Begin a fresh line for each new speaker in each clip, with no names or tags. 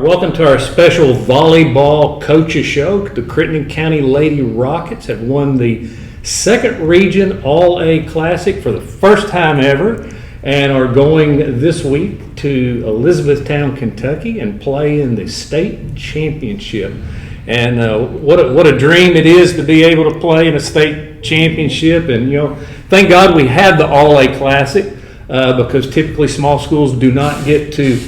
Welcome to our special volleyball coaches show. The Crittenden County Lady Rockets have won the second region All-A Classic for the first time ever and are going this week to Elizabethtown, Kentucky and play in the state championship. And what a dream it is to be able to play in a state championship. And, thank God we have the All-A Classic because typically small schools do not get to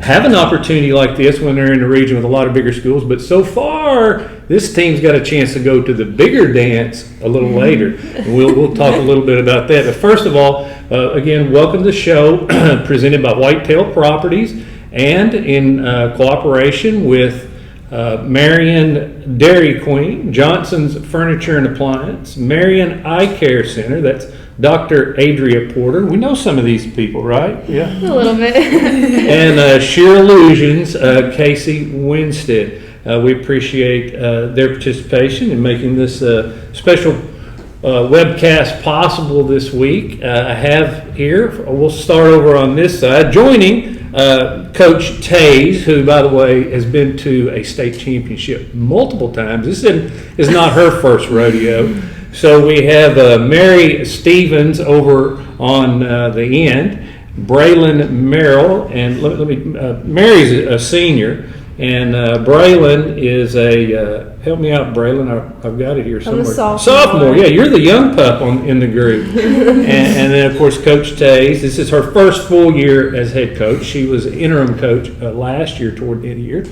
have an opportunity like this when they're in the region with a lot of bigger schools. But so far, this team's got a chance to go to the bigger dance a little later. And we'll talk a little bit about that. But first of all, again, welcome to the show presented by Whitetail Properties and in cooperation with Marion Dairy Queen, Johnson's Furniture and Appliance, Marion Eyecare Center, that's Dr. Adria Porter. We know some of these people, right? Yeah.
A little bit.
And Shear Illusions, Casey Winstead. We appreciate their participation in making this special webcast possible this week. I have here, we'll start over on this side, joining Coach Tays, who, by the way, has been to a state championship multiple times. This is not her first rodeo. So we have Mary Stevens over on the end, Braelyn Merrill, and Mary's a senior, and Braelyn is help me out, Braelyn, I've got it here somewhere.
I'm a
sophomore, yeah, you're the young pup in the group. and then, of course, Coach Tays, this is her first full year as head coach. She was interim coach last year toward the end of the year.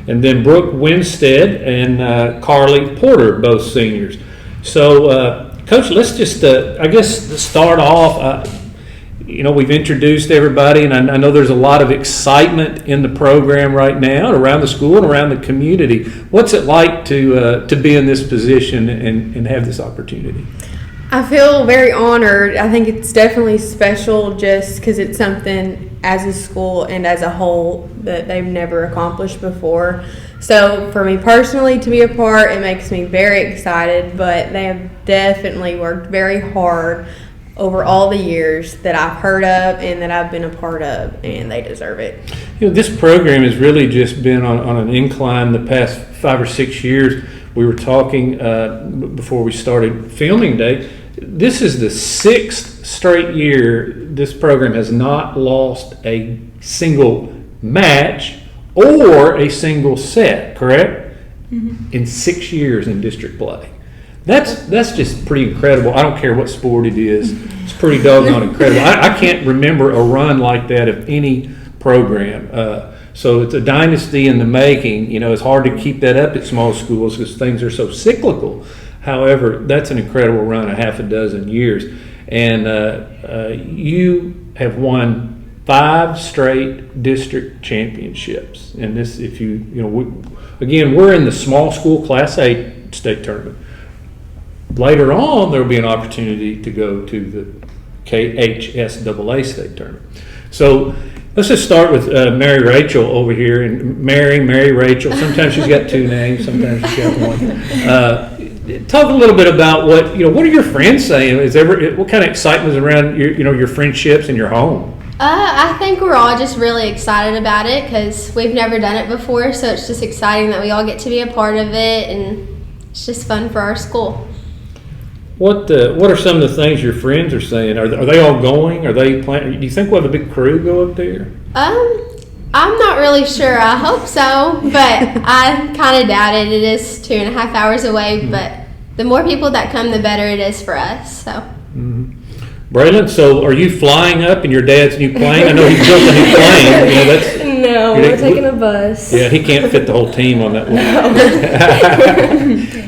And then Brooke Winstead and Carly Porter, both seniors. So, Coach, let's just, I guess, start off. We've introduced everybody, and I know there's a lot of excitement in the program right now, around the school and around the community. What's it like to be in this position and have this opportunity?
I feel very honored. I think it's definitely special just because it's something as a school and as a whole that they've never accomplished before. So for me personally to be a part, it makes me very excited, but they have definitely worked very hard over all the years that I've heard of and that I've been a part of, and they deserve it.
This program has really just been on an incline the past 5 or 6 years. We were talking before we started filming day. This is the 6th straight year this program has not lost a single match or a single set, correct? Mm-hmm. In 6 years in district play. That's just pretty incredible. I don't care what sport it is. It's pretty doggone incredible. I can't remember a run like that of any program. So it's a dynasty in the making. It's hard to keep that up at small schools because things are so cyclical. However, that's an incredible run, a half a dozen years. And you have won 5 straight district championships. And this, we're in the small school Class A state tournament. Later on, there will be an opportunity to go to the KHSAA state tournament. So let's just start with Mary Rachel over here. And Mary Rachel. Sometimes she's got 2 names, sometimes she's got 1. Talk a little bit about what are your friends saying? What kind of excitement is around your friendships and your home?
I think we're all just really excited about it because we've never done it before, so it's just exciting that we all get to be a part of it, and it's just fun for our school.
What are some of the things your friends are saying? Are they all going? Are they planning? Do you think we'll have a big crew go up there?
I'm not really sure. I hope so, but I kind of doubt it. It is 2.5 hours away, but the more people that come, the better it is for us. So. Mm-hmm.
Braelyn, so are you flying up in your dad's new plane? I know he built a new plane.
No, we're taking a bus.
Yeah, he can't fit the whole team on that one.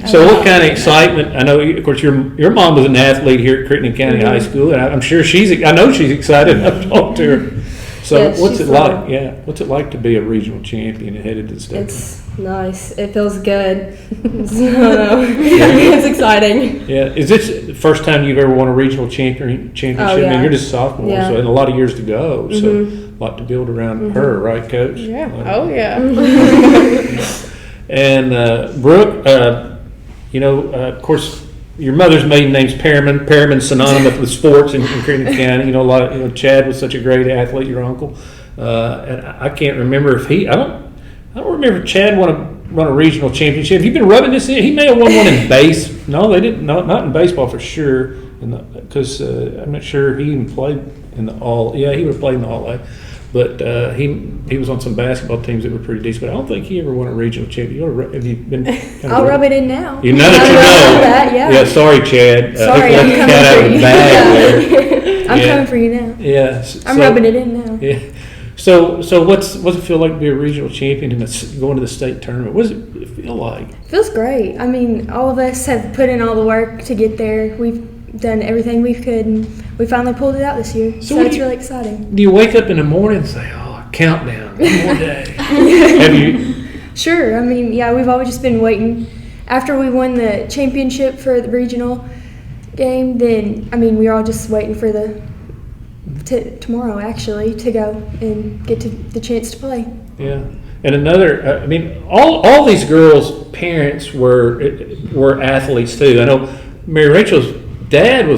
So what kind of excitement? I know, of course, your mom was an athlete here at Crittenden County High School, and I'm sure I know she's excited. I've talked to her. So what's it like? Yeah, what's it like to be a regional champion and headed to the state?
It's nice. It feels good. It's exciting.
Yeah. Is this the first time you've ever won a regional championship?
Oh, yeah.
I mean, you're just a sophomore,
yeah.
so and a lot of years to go. So a lot to build around her, right, Coach?
Yeah. Oh, yeah.
And Brooke, of course, your mother's maiden name's Perriman. Perriman's synonymous with sports in Crittenden County. Chad was such a great athlete, your uncle. And I can't remember if I don't remember Chad run a regional championship. Have you been rubbing this in? He may have won one in base. No, they didn't. No, not in baseball for sure. Because I'm not sure he even played in the all. Yeah, he would have played in the all A. But he was on some basketball teams that were pretty decent. But I don't think he ever won a regional championship. Have you been?
I'll rub it in now.
You know that you know.
Yeah.
Sorry, Chad.
Sorry, I'm coming for you. I'm
Yeah.
coming for you now.
Yeah.
I'm rubbing it in now.
Yeah. So what's it feel like to be a regional champion and going to the state tournament? What does it feel like?
Feels great. I mean, all of us have put in all the work to get there. We've done everything we could, and we finally pulled it out this year. So it's really exciting.
Do you wake up in the morning and say, "Oh, countdown, one more day"? Have you?
Sure. I mean, yeah, we've always just been waiting. After we won the championship for the regional game, then, I mean, we were all just waiting for tomorrow, actually, to go and get to the chance to play.
Yeah. And another, I mean, all these girls' parents were athletes too. I know Mary Rachel's dad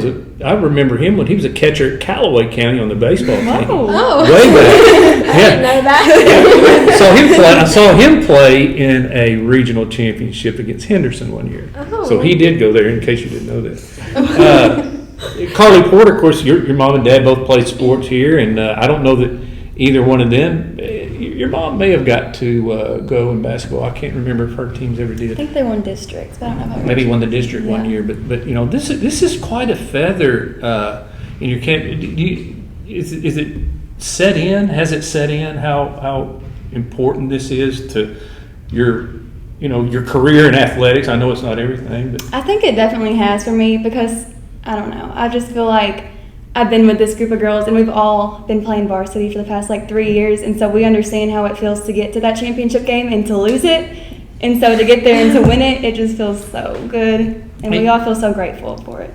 I remember him when he was a catcher at Callaway County on the baseball team.
Oh.
Way back.
I didn't know that.
I saw him play in a regional championship against Henderson one year.
Oh.
So he did go there, in case you didn't know that. Carly Porter, of course, your mom and dad both played sports here, and I don't know that either one of them. Your mom may have got to go in basketball. I can't remember if her teams ever
I
did.
think they won districts, but I don't know if
Maybe won the district one
Yeah.
year, but you know, this is quite a feather in your camp. Is it set in? Has it set in how important this is to your career in athletics? I know it's not everything, but
I think it definitely has for me because, I don't know, I just feel like I've been with this group of girls and we've all been playing varsity for the past 3 years, and so we understand how it feels to get to that championship game and to lose it, and so to get there and to win it just feels so good, and we all feel so grateful for it.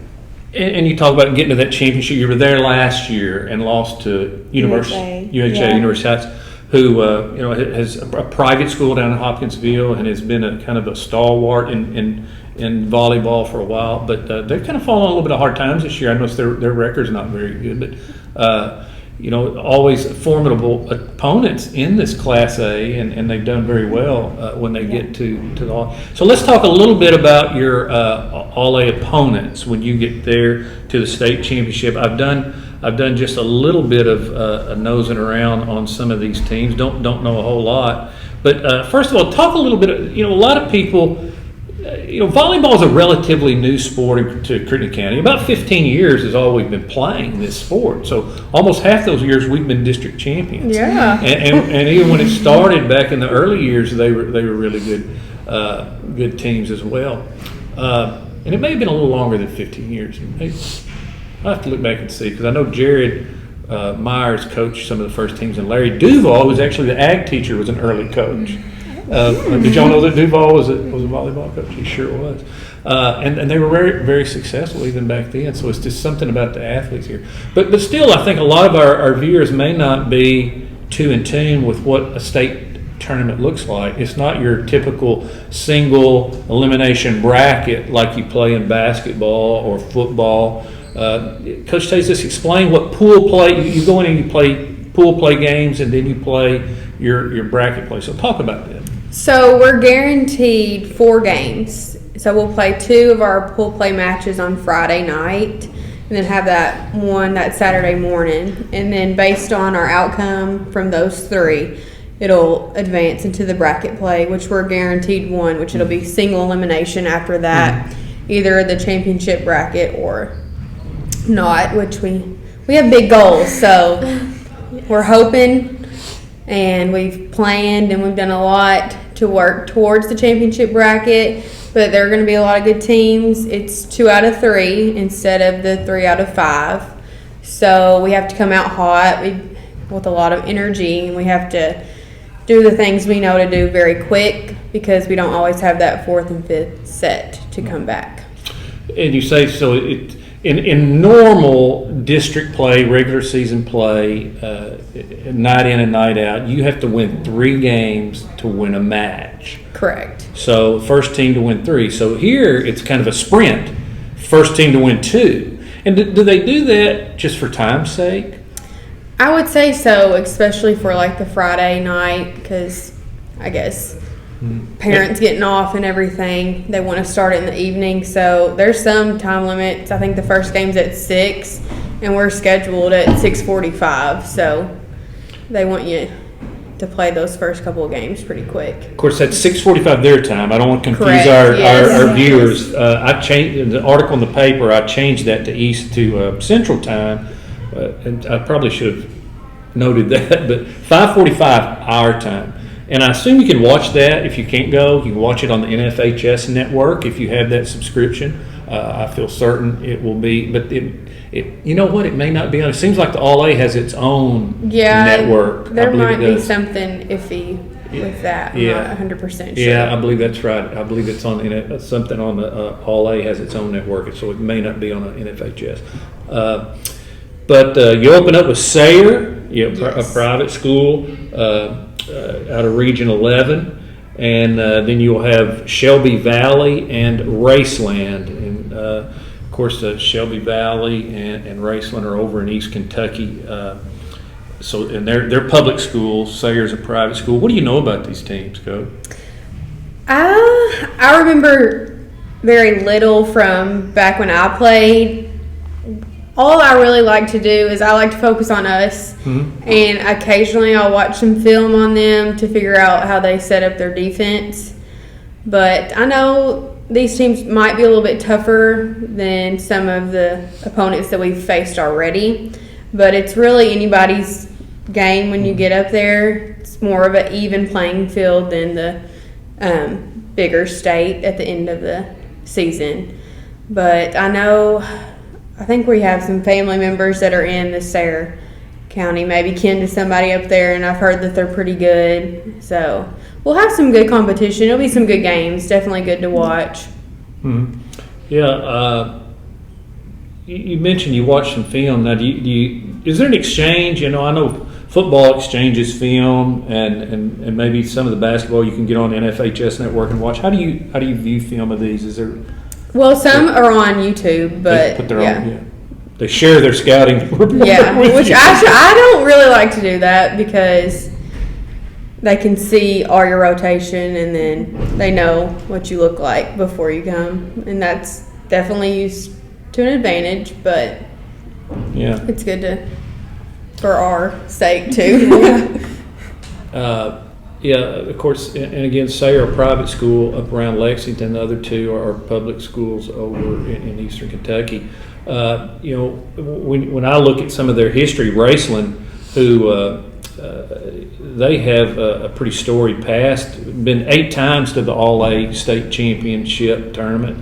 And you talk about getting to that championship. You were there last year and lost to UHA,
Yeah.
University Heights, who has a private school down in Hopkinsville and has been a kind of a stalwart in volleyball for a while. But they've kind of fallen on a little bit of hard times this year. I noticed their record's not very good, but always formidable opponents in this Class A, and they've done very well when they get to the All. So let's talk a little bit about your All A opponents when you get there to the state championship. I've done just a little bit of nosing around on some of these teams. Don't know a whole lot, but first of all, talk a little bit. A lot of people. Volleyball is a relatively new sport to Crittenden County. About 15 years is all we've been playing this sport. So almost half those years we've been district champions.
Yeah.
And even when it started back in the early years, they were really good teams as well. And it may have been a little longer than 15 years. I'll have to look back and see, because I know Jared Myers coached some of the first teams, and Larry Duval, who was actually the ag teacher, was an early coach. Did y'all know that Duval was a volleyball coach? He sure was. And they were very, very successful even back then. So it's just something about the athletes here. But still, I think a lot of our viewers may not be too in tune with what a state tournament looks like. It's not your typical single elimination bracket like you play in basketball or football. Coach Tays, just explain what pool play. You go in and you play pool play games, and then you play your bracket play. So talk about that.
So we're guaranteed 4 games. So we'll play 2 of our pool play matches on Friday night, and then have that one that Saturday morning. And then based on our outcome from those 3, it'll advance into the bracket play, which we're guaranteed 1, which it'll be single elimination after that, either the championship bracket or not, which we have big goals. So we're hoping, and we've planned, and we've done a lot to work towards the championship bracket, but there are going to be a lot of good teams. It's 2 out of 3 instead of the 3 out of 5. So we have to come out hot with a lot of energy, and we have to do the things we know to do very quick, because we don't always have that 4th and 5th set to come back.
And you say, so in normal district play, regular season play, night in and night out, you have to win 3 games to win a match.
Correct.
So first team to win 3. So here it's kind of a sprint. First team to win 2. And do they do that just for time's sake?
I would say so, especially for the Friday night, because I guess, parents getting off and everything. They want to start it in the evening. So there's some time limits. I think the first game's at 6, and we're scheduled at 6:45. So they want you to play those first couple of games pretty quick.
Of course, that's 6:45 their time. I don't want to confuse
Correct,
our
yes.
viewers. I changed in the article in the paper. I changed that to Central Time, and I probably should have noted that. But 5:45 our time, and I assume you can watch that. If you can't go, you can watch it on the NFHS network if you have that subscription. I feel certain it will be, but you know what? It may not be on. It seems like the All A has its own network.
There
I believe
might
it
be
does.
something iffy with that. I'm
Yeah.
not 100% sure.
Yeah, I believe that's right. I believe it's on something on the All A has its own network, so it may not be on an NFHS. But you open up with Sayre, a private school out of Region 11, and then you'll have Shelby Valley and Raceland, and of course Shelby Valley and Raceland are over in East Kentucky. So, and they're public schools. Sayre's a private school. What do you know about these teams, Coach?
I remember very little from back when I played. All I really like to do is I like to focus on us, and occasionally I'll watch some film on them to figure out how they set up their defense. But I know these teams might be a little bit tougher than some of the opponents that we've faced already. But it's really anybody's game when you get up there. It's more of an even playing field than the bigger state at the end of the season. But I think we have some family members that are in the Sayre County, maybe kin to somebody up there, and I've heard that they're pretty good. So we'll have some good competition. It'll be some good games. Definitely good to watch.
Yeah. You mentioned you watched some film. Now, is there an exchange? I know football exchanges film, and maybe some of the basketball you can get on the NFHS network and watch. How do you view film of these? Is there?
Well, some are on YouTube, but
They put their own. They share their scouting report.
Yeah,
with
which
you.
I don't really like to do that because they can see all your rotation and then they know what you look like before you come, and that's definitely used to an advantage. But
Yeah.
it's good for our sake too.
Yeah, of course, and again, Sayre, a private school up around Lexington. The other two are public schools over in eastern Kentucky. When I look at some of their history, Raceland, who they have a pretty storied past, been 8 times to the All-A state championship tournament,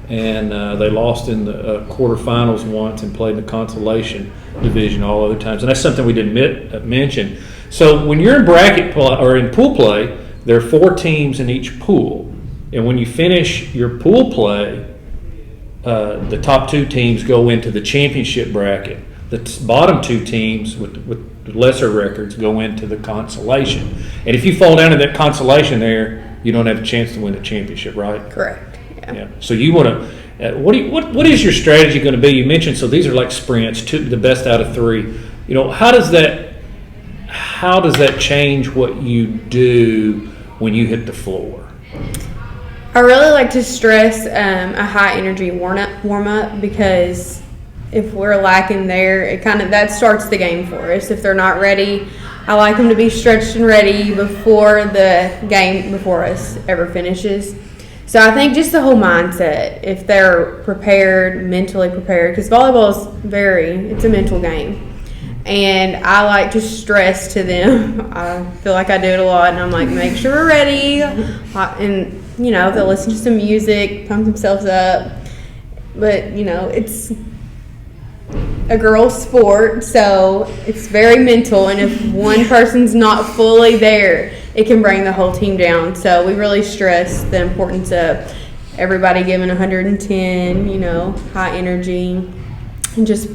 and they lost in the quarterfinals once and played in the consolation division all other times. And that's something we didn't mention. So when you're in bracket play or in pool play, there are 4 teams in each pool, and when you finish your pool play, the top 2 teams go into the championship bracket. The bottom 2 teams with lesser records go into the consolation. And if you fall down to that consolation there, you don't have a chance to win the championship, right?
Correct. Yeah.
So you want to. What is your strategy going to be? You mentioned so these are like sprints, the best out of 3. How does that change what you do when you hit the floor?
I really like to stress a high energy warm up because if we're lacking there, that starts the game for us. If they're not ready, I like them to be stretched and ready before the game, before us ever finishes. So I think just the whole mindset, if they're prepared, mentally prepared, because volleyball is it's a mental game. And I like to stress to them, I feel like I do it a lot, and I'm like, make sure we're ready. And, they'll listen to some music, pump themselves up. But, it's a girl's sport, so it's very mental. And if one person's not fully there, it can bring the whole team down. So we really stress the importance of everybody giving 110, high energy, and just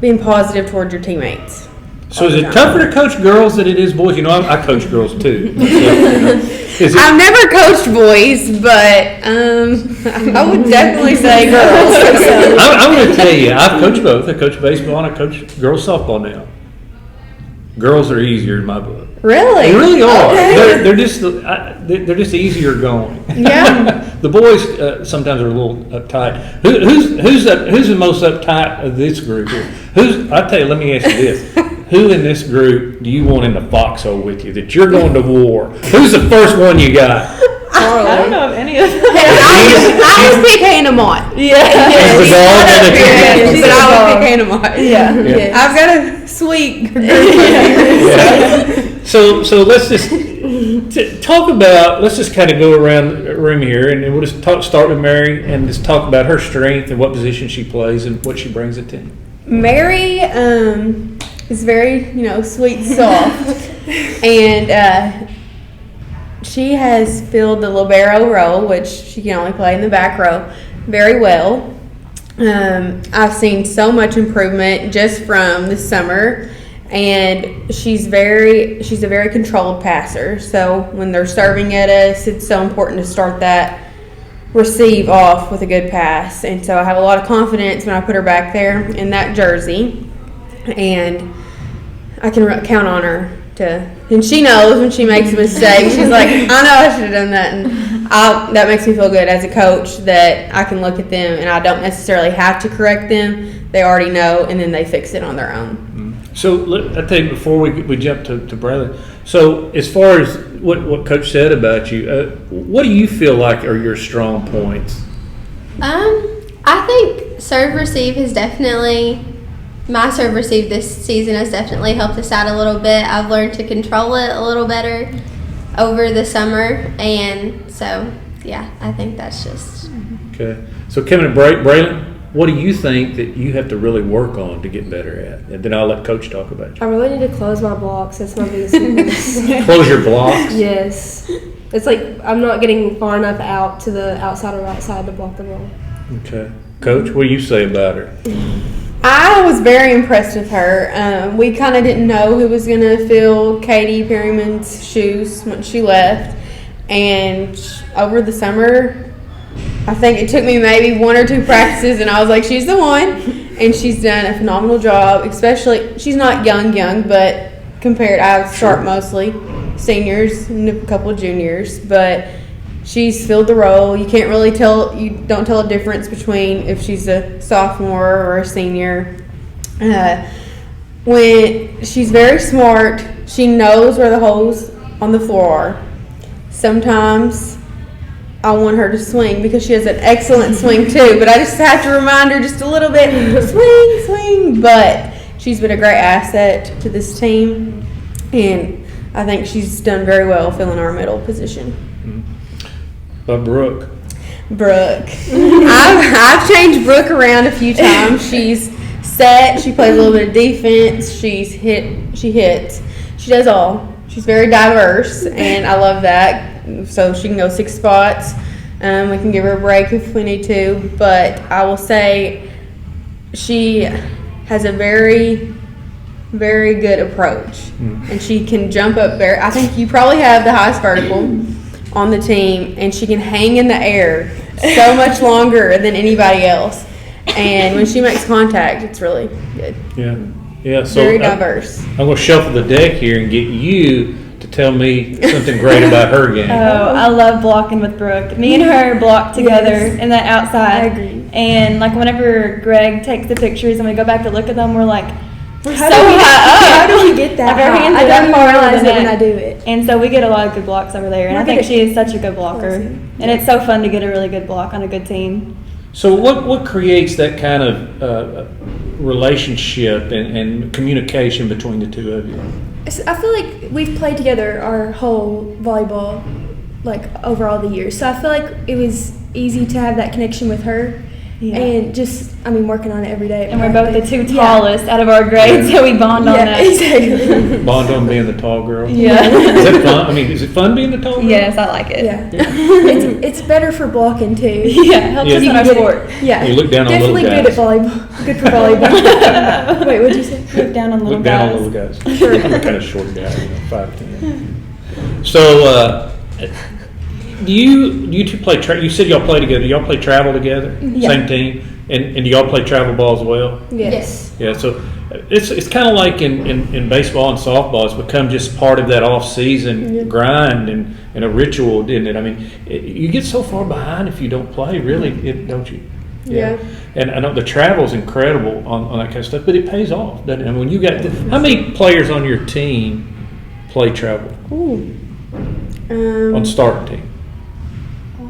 being positive towards your teammates.
So is it tougher to coach girls than it is boys? I coach girls too.
I've never coached boys, but I would definitely say girls.
I'm going to tell you, I've coached both. I coach baseball and I coach girls softball now. Girls are easier in my book.
Really?
They really are.
Okay.
They're just easier going.
Yeah.
The boys sometimes are a little uptight. Who's the most uptight of this group here? I tell you, let me ask you this: who in this group do you want in the foxhole with you? That you're going to war? Who's the first one you got?
I don't know of any of them.
I was pick Hannah Mott.
Yeah.
She's the dog and the
Yes,
cat.
but I would pick Hannah Mott.
Yeah.
Yes. I've got a sweet group.
Yeah. So let's just talk about. Let's just kind of go around the room here, and we'll just start with Mary, and just talk about her strength and what position she plays and what she brings to the team.
Mary is very, sweet, soft, and she has filled the libero role, which she can only play in the back row, very well. I've seen so much improvement just from this summer, and she's a very controlled passer. So when they're serving at us, it's so important to start that receive off with a good pass. And so I have a lot of confidence when I put her back there in that jersey, and I can count on her and she knows when she makes a mistake. She's like, I know I should have done that, and that makes me feel good as a coach that I can look at them and I don't necessarily have to correct them. They already know, and then they fix it on their own.
So I tell you, before we jump to Braelyn, so as far as what Coach said about you, what do you feel like are your strong points?
I think serve receive has definitely. My serve receive this season has definitely helped us out a little bit. I've learned to control it a little better over the summer, and so I think that's just
Okay. So coming to Braelyn, what do you think that you have to really work on to get better at? And then I'll let Coach talk about
I really need to close my blocks. That's my biggest weakness.
you. Close your blocks.
Yes. It's like I'm not getting far enough out to the outside or right side to block the ball.
Okay. Coach, what do you say about her?
I was very impressed with her. We kind of didn't know who was going to fill Katie Perryman's shoes when she left. And over the summer, I think it took me maybe 1 or 2 practices, and I was like, she's the one. And she's done a phenomenal job, especially, she's not young, but compared, I start mostly seniors and a couple of juniors, but she's filled the role. You can't really tell, you don't tell a difference between if she's a sophomore or a senior. When she's very smart, she knows where the holes on the floor are. Sometimes I want her to swing because she has an excellent swing too, but I just have to remind her just a little bit, swing. But she's been a great asset to this team, and I think she's done very well filling our middle position.
But Brooke.
I've changed Brooke around a few times. She's set. She plays a little bit of defense. She hits. She does all. She's very diverse, and I love that. So she can go 6 spots. We can give her a break if we need to. But I will say she has a very, very good approach, and she can jump up there. I think you probably have the highest vertical on the team, and she can hang in the air so much longer than anybody else. And when she makes contact, it's really good.
Yeah. So
very diverse.
I'm going to shuffle the deck here and get you to tell me something great about her game.
Oh, I love blocking with Brooke. Me and her block together in that outside.
I agree.
And like whenever Greg takes the pictures and we go back to look at them, we're like, we're so
How
high up.
do we get that
Like, our
high?
hands
I
are
don't even
that far
realize
over
it
the
when
net.
I do it.
And so we get a lot of good blocks over there. And I
We're
think
good
she
at
is such a good blocker.
closing.
And it's so fun to get a really good block on a good team.
So what creates that kind of relationship and communication between the two of you?
I feel like we've played together our whole volleyball, like over all the years. So I feel like it was easy to have that connection with her,
Yeah.
and just working on it every day.
And we're both the 2
Yeah.
tallest out of our grades, so we bond on that.
exactly.
Bond on being the tall girl?
Yeah.
Is that fun? I mean, is it fun being the tall girl?
Yes, I like it.
Yeah, it's better for blocking too.
Yeah, helps
Yeah.
us in
You
our
get it.
sport.
Yeah,
You look down on
definitely
little
good at
guys.
volleyball. Good for volleyball. Wait, what'd you say?
Look down on little
Look down
guys.
on little guys. I'm a kind of short guy, 5'10". So, do you two play? You said y'all play together. Y'all play travel together,
Yeah.
same team, and do y'all play travel ball as well?
Yes.
Yeah. So, it's kind of like in baseball and softball. It's become just part of that off-season grind and a ritual, didn't it? I mean, you get so far behind if you don't play, really, don't you?
Yeah.
And I know the travel's incredible on that kind of stuff, but it pays off, doesn't it? And when you got how many players on your team play travel? On starting team?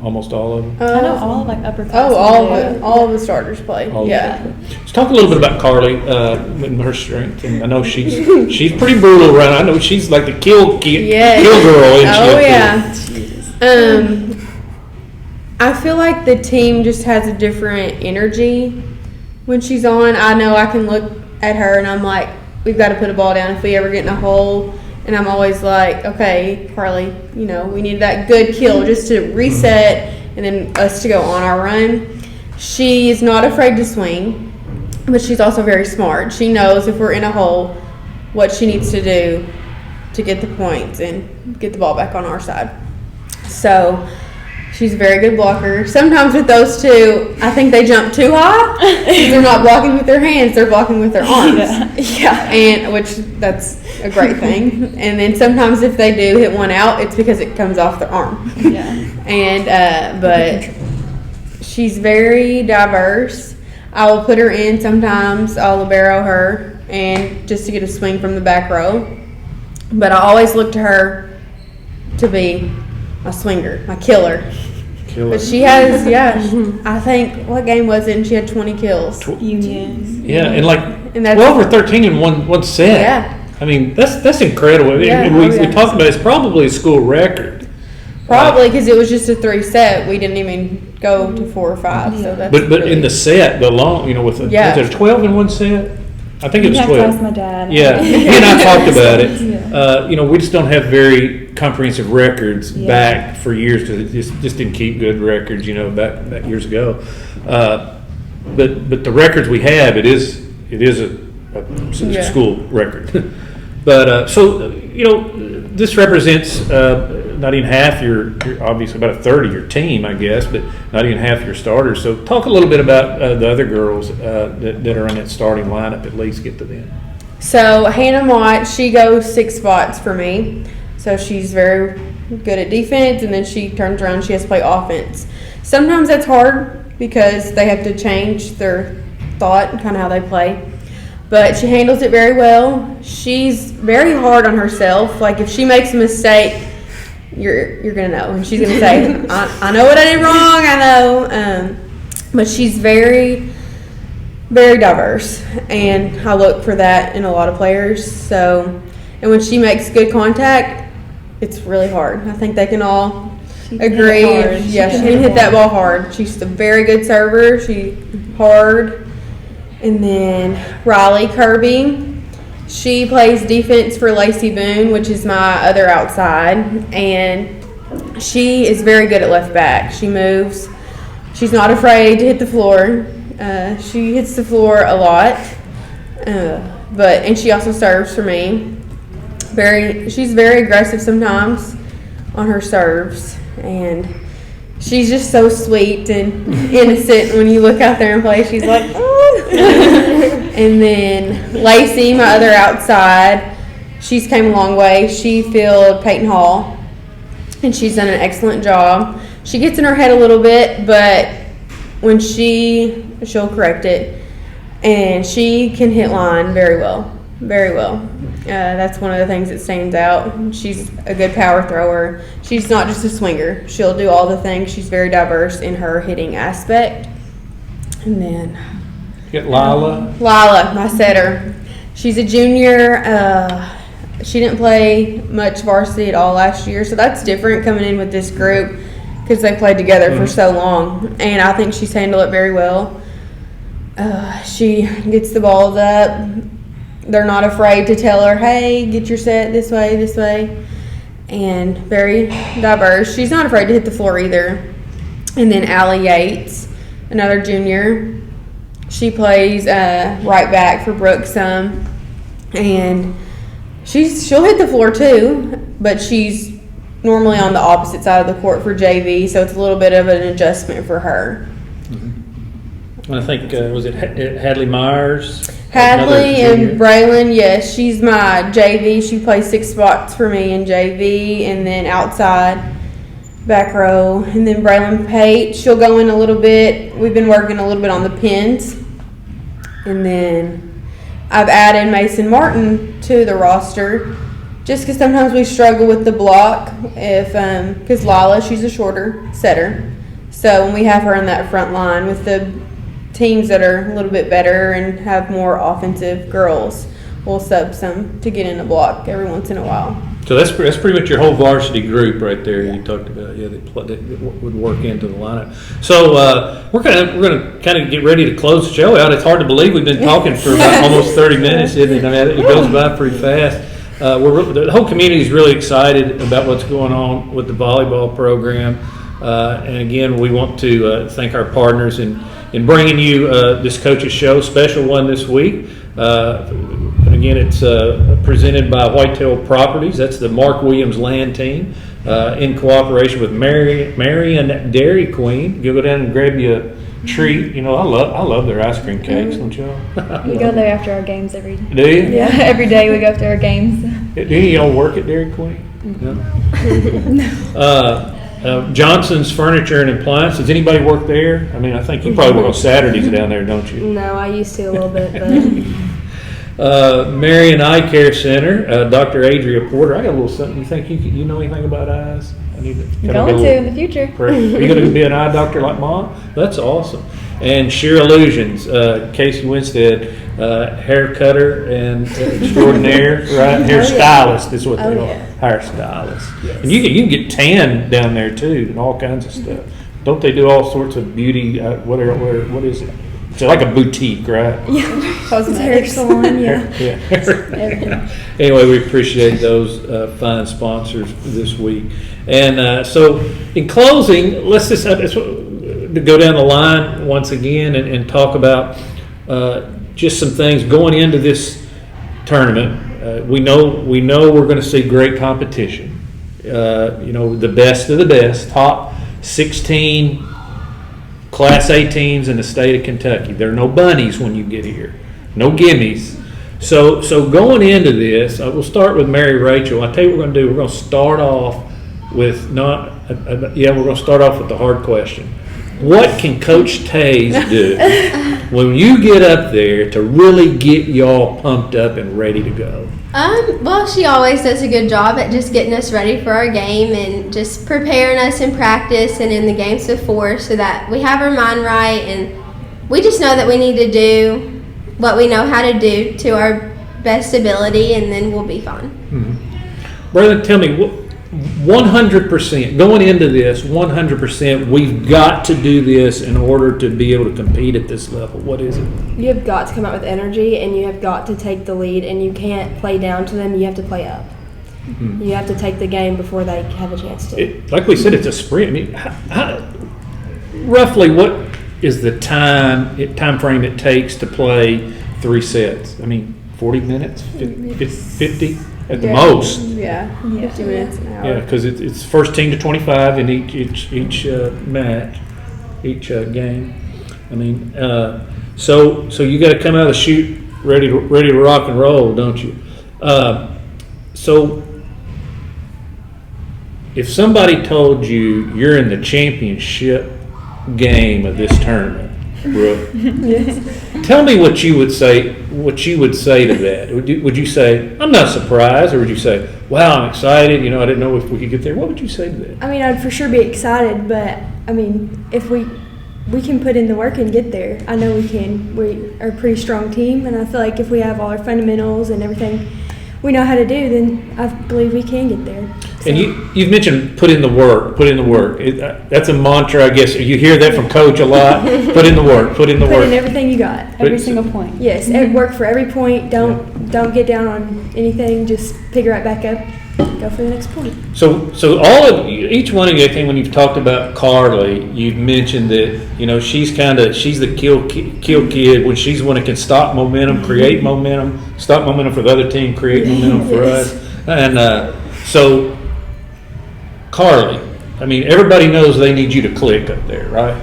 Almost all of them.
I know all of like upper class.
All of the starters play.
Let's talk a little bit about Carly and her strength. And I know she's pretty brutal around. I know she's like the kill girl.
I feel like the team just has a different energy when she's on. I know I can look at her and I'm like, we've got to put a ball down if we ever get in a hole. And I'm always like, okay, Harley, we need that good kill just to reset and then us to go on our run. She is not afraid to swing, but she's also very smart. She knows if we're in a hole, what she needs to do to get the points and get the ball back on our side. So she's a very good blocker. Sometimes with those two, I think they jump too high. They're not blocking with their hands; they're blocking with their arms. And which that's a great thing. And then sometimes if they do hit one out, it's because it comes off their arm. But she's very diverse. I will put her in sometimes. I'll libero her and just to get a swing from the back row. But I always look to her to be my swinger, my killer. But she has, I think, what game was it? And she had 20 kills.
Union.
Yeah, and like
And that's
12 or 13 in one set.
Yeah.
I mean, that's incredible.
Yeah,
We talked about it. It's probably a school record.
Probably because it was just a 3 set. We didn't even go to 4 or 5. So that's
But
really,
in the set, the long, with was it 12 in one set? I think it was 12.
You have to ask my dad.
Yeah, he and I talked about it. We just don't have very comprehensive records back for years because it just didn't keep good records, back years ago. But the records we have, it is a school record. But this represents not even half you're obviously about a third of your team, I guess, but not even half your starters. So talk a little bit about the other girls that are in that starting lineup. At least get to them.
So Hannah Mott, she goes 6 spots for me. So she's very good at defense, and then she turns around, she has to play offense. Sometimes that's hard because they have to change their thought and kind of how they play. But she handles it very well. She's very hard on herself. Like if she makes a mistake, you're gonna know, and she's gonna say, "I know what I did wrong. I know." But she's very, very diverse, and I look for that in a lot of players. So, and when she makes good contact, it's really hard. I think they can all agree. She can hit that ball hard. She's a very good server. She's hard. And then Riley Kirby, she plays defense for Lacey Boone, which is my other outside, and she is very good at left back. She moves. She's not afraid to hit the floor. She hits the floor a lot, and she also serves for me. She's very aggressive sometimes on her serves, and she's just so sweet and innocent. When you look out there and play, she's like, oh. And then Lacey, my other outside, she's came a long way. She filled Peyton Hall, and she's done an excellent job. She gets in her head a little bit, but when she'll correct it, and she can hit line very well. Very well. That's one of the things that stands out. She's a good power thrower. She's not just a swinger. She'll do all the things. She's very diverse in her hitting aspect. And then
Get Lila,
my setter. She's a junior. She didn't play much varsity at all last year, so that's different coming in with this group because they played together for so long. And I think she's handled it very well. She gets the balls up. They're not afraid to tell her, hey, get your set this way. And very diverse. She's not afraid to hit the floor either. And then Allie Yates, another junior. She plays right back for Brooke some. And she'll hit the floor too, but she's normally on the opposite side of the court for JV, so it's a little bit of an adjustment for her.
I think, was it Hadley Myers?
Hadley
Another
and
junior?
Braelyn, yes, she's my JV. She plays 6 spots for me in JV, and then outside back row. And then Braelyn Pate, she'll go in a little bit. We've been working a little bit on the pins. And then I've added Mason Martin to the roster just because sometimes we struggle with the block because Lala, she's a shorter setter. So when we have her in that front line with the teams that are a little bit better and have more offensive girls, we'll sub some to get in the block every once in a while.
So that's pretty much your whole varsity group right there. You talked about, that would work into the lineup. So we're gonna kind of get ready to close the show out. It's hard to believe we've been talking for about almost 30 minutes, isn't it? I mean, it goes by pretty fast. The whole community is really excited about what's going on with the volleyball program, and again, we want to thank our partners in bringing you this coach's show, special one this week. And again, it's presented by Whitetail Properties. That's the Mark Williams land team in cooperation with Marion Dairy Queen. You go down and grab you a treat. I love their ice cream cakes, don't you?
We go there after our games every day.
Do you?
Yeah, every day we go after our games.
Do any of y'all work at Dairy Queen? No. Johnson's Furniture and Appliance. Does anybody work there? I mean, I think you probably work on Saturdays down there, don't you?
No, I used to a little bit, but
Marion Eyecare Center, Dr. Adria Porter. I got a little something. You think you know anything about eyes? I need to.
Going to in the future.
Are you going to be an eye doctor like Mom? That's awesome. And Shear Illusions, Casey Winstead, hair cutter and extraordinaire, right? Hair stylist is what they are. Hair stylist. Yes. And you can get tan down there too, and all kinds of stuff. Don't they do all sorts of beauty? What is it? It's like a boutique, right?
Yeah, it's a hair salon. Yeah.
Anyway, we appreciate those fine sponsors this week. And so, in closing, let's just go down the line once again and talk about just some things going into this tournament. We know we're going to see great competition. The best of the best, top 16 Class A teams in the state of Kentucky. There are no bunnies when you get here, no gimmies. So going into this, we'll start with Mary Rachel. I'll tell you what we're going to do. We're going to start off with we're going to start off with the hard question. What can Coach Tays do when you get up there to really get y'all pumped up and ready to go?
Well, she always does a good job at just getting us ready for our game and just preparing us in practice and in the games before so that we have our mind right and we just know that we need to do what we know how to do to our best ability and then we'll be fine.
Mm-hmm. Braelyn, tell me, 100%, going into this, 100%, we've got to do this in order to be able to compete at this level. What is it?
you have got to come out with energy, and you have got to take the lead, and you can't play down to them. You have to play up. Mm-hmm. You have to take the game before they have a chance to.
Like we said, it's a sprint. I mean, roughly, what is the time frame it takes to play 3 sets? I mean, 40 minutes, 50 at the most.
Yeah, 50 minutes an hour.
Yeah, because it's first team to 25 in each match, each game. I mean, so you got to come out of the chute ready to rock and roll, don't you? So if somebody told you you're in the championship game of this tournament, Brooke, yes. Tell me what you would say. What you would say to that? Would you say I'm not surprised, or would you say, "Wow, I'm excited"? I didn't know if we could get there. What would you say to that?
I mean, I'd for sure be excited, but I mean, if we can put in the work and get there, I know we can. We are a pretty strong team, and I feel like if we have all our fundamentals and everything we know how to do, then I believe we can get there. So.
And you've mentioned put in the work. That's a mantra, I guess. You hear that from Coach a lot. Put in the work. Put in the work.
Put in everything you got.
Every single point.
Yes, work for every point. Don't get down on anything. Just pick it right back up. Go for the next point.
So each one of you, I think when you've talked about Carly, you've mentioned that she's the kill kid when she's one that can stop momentum, create momentum, stop momentum for the other team, create momentum for us, and so Carly, I mean everybody knows they need you to click up there, right?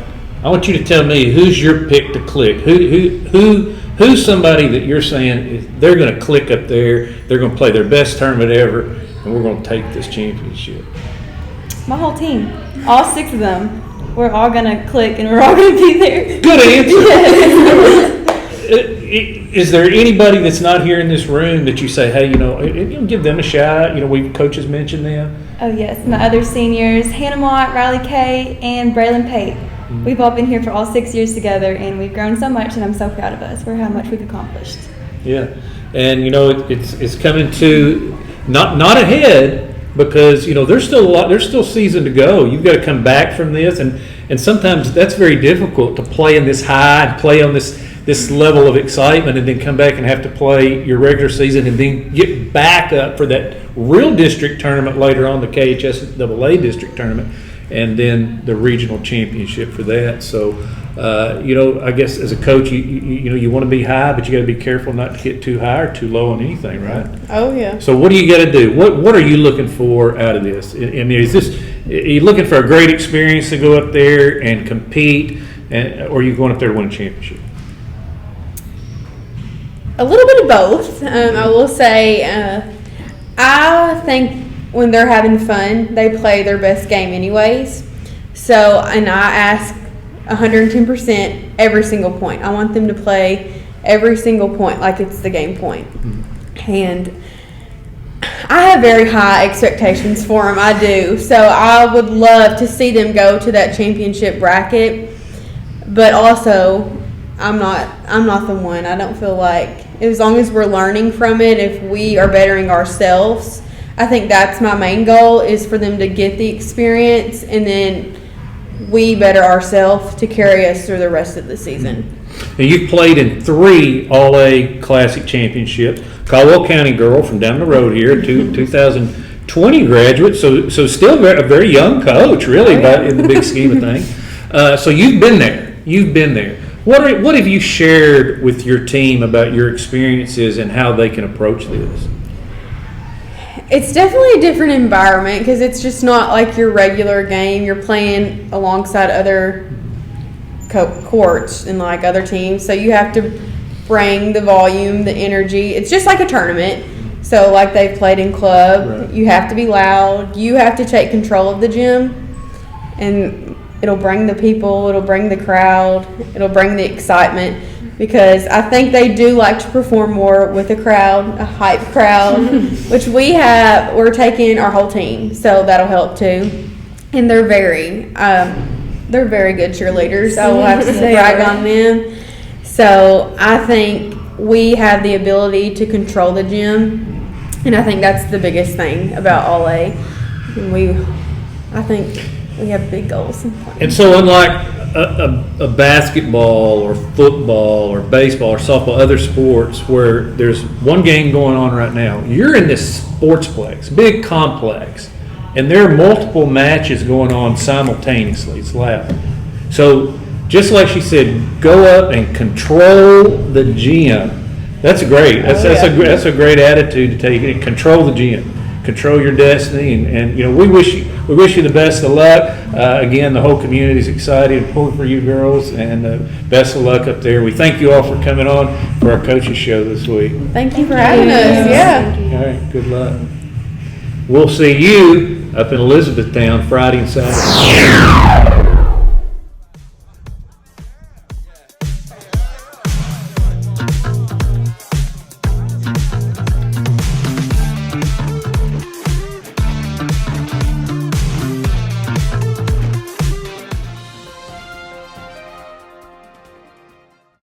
I want you to tell me who's your pick to click. Who Who's somebody that you're saying they're going to click up there, they're going to play their best tournament ever, and we're going to take this championship?
My whole team, all 6 of them, we're all gonna click and we're all gonna be there.
Good answer. Is there anybody that's not here in this room that you say, hey, give them a shout out? Coaches mentioned them.
Oh yes, my other seniors, Hannah Mott, Riley Kay, and Braelyn Pate. We've all been here for all 6 years together, and we've grown so much, and I'm so proud of us for how much we've accomplished.
Yeah, and it's coming to not ahead. Because there's still season to go. You've got to come back from this, and sometimes that's very difficult to play in this high and play on this level of excitement, and then come back and have to play your regular season, and then get back up for that real district tournament later on, the KHSAA district tournament, and then the regional championship for that. So, I guess as a coach, you want to be high, but you got to be careful not to get too high or too low on anything, right?
Oh yeah.
So what do you got to do? What are you looking for out of this? I mean, are you looking for a great experience to go up there and compete, or are you going up there to win a championship?
A little bit of both. I will say, I think when they're having fun, they play their best game anyways. So, and I ask 110% every single point. I want them to play every single point like it's the game point. And I have very high expectations for them. I do. So I would love to see them go to that championship bracket. But also, I'm not the one. I don't feel like, as long as we're learning from it, if we are bettering ourselves, I think that's my main goal, is for them to get the experience, and then we better ourselves to carry us through the rest of the season.
And you've played in 3 All-A Classic championships. Caldwell County girl from down the road here, 2020 graduate, so still a very young coach, really, but in the big scheme of things. So you've been there. What have you shared with your team about your experiences and how they can approach this?
It's definitely a different environment, because it's just not like your regular game. You're playing alongside other courts and like other teams, so you have to bring the volume, the energy. It's just like a tournament. So like they've played in club, right. You have to be loud. You have to take control of the gym, and it'll bring the people, it'll bring the crowd, it'll bring the excitement. Because I think they do like to perform more with a crowd, a hype crowd, which we're taking our whole team, so that'll help too. And they're very good cheerleaders. I will have to brag on them. So I think we have the ability to control the gym, and I think that's the biggest thing about All-A. I think we have big goals.
And so unlike a basketball or football or baseball or softball, other sports where there's one game going on right now, you're in this sportsplex, big complex, and there are multiple matches going on simultaneously. It's loud. So just like she said, go up and control the gym. That's great. That's a great attitude to take. Control the gym. Control your destiny, and we wish you the best of luck. Again, the whole community is excited and pulling for you girls, and best of luck up there. We thank you all for coming on for our coaches show this week.
Thank you for having us. Yeah.
All right. Good luck. We'll see you up in Elizabethtown Friday and Saturday.